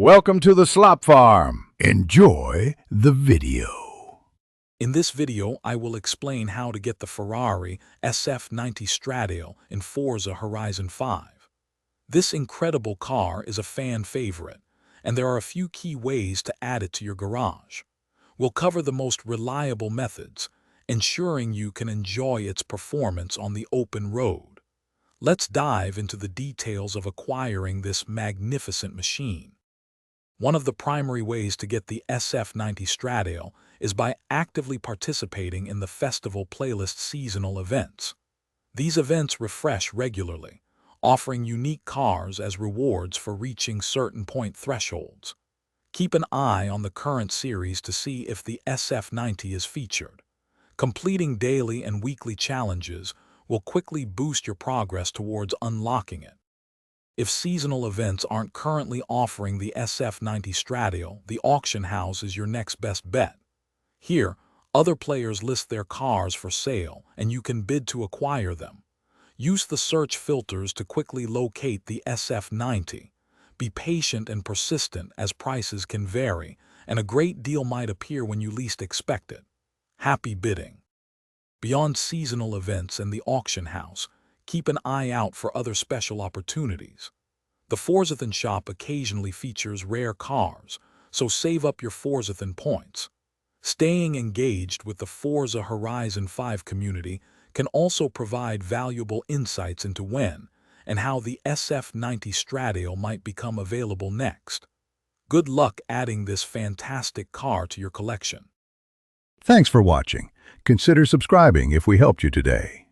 Welcome to the Slop Farm. Enjoy the video. In this video, I will explain how to get the Ferrari SF90 Stradale in Forza Horizon 5. This incredible car is a fan favorite, and there are a few key ways to add it to your garage. We'll cover the most reliable methods, ensuring you can enjoy its performance on the open road. Let's dive into the details of acquiring this magnificent machine. One of the primary ways to get the SF90 Stradale is by actively participating in the Festival Playlist seasonal events. These events refresh regularly, offering unique cars as rewards for reaching certain point thresholds. Keep an eye on the current series to see if the SF90 is featured. Completing daily and weekly challenges will quickly boost your progress towards unlocking it. If seasonal events aren't currently offering the SF90 Stradale, the auction house is your next best bet. Here, other players list their cars for sale, and you can bid to acquire them. Use the search filters to quickly locate the SF90. Be patient and persistent, as prices can vary, and a great deal might appear when you least expect it. Happy bidding! Beyond seasonal events and the auction house, keep an eye out for other special opportunities. The Forzathon shop occasionally features rare cars, so save up your Forzathon points. Staying engaged with the Forza Horizon 5 community can also provide valuable insights into when and how the SF90 Stradale might become available next. Good luck adding this fantastic car to your collection. Thanks for watching. Consider subscribing if we helped you today.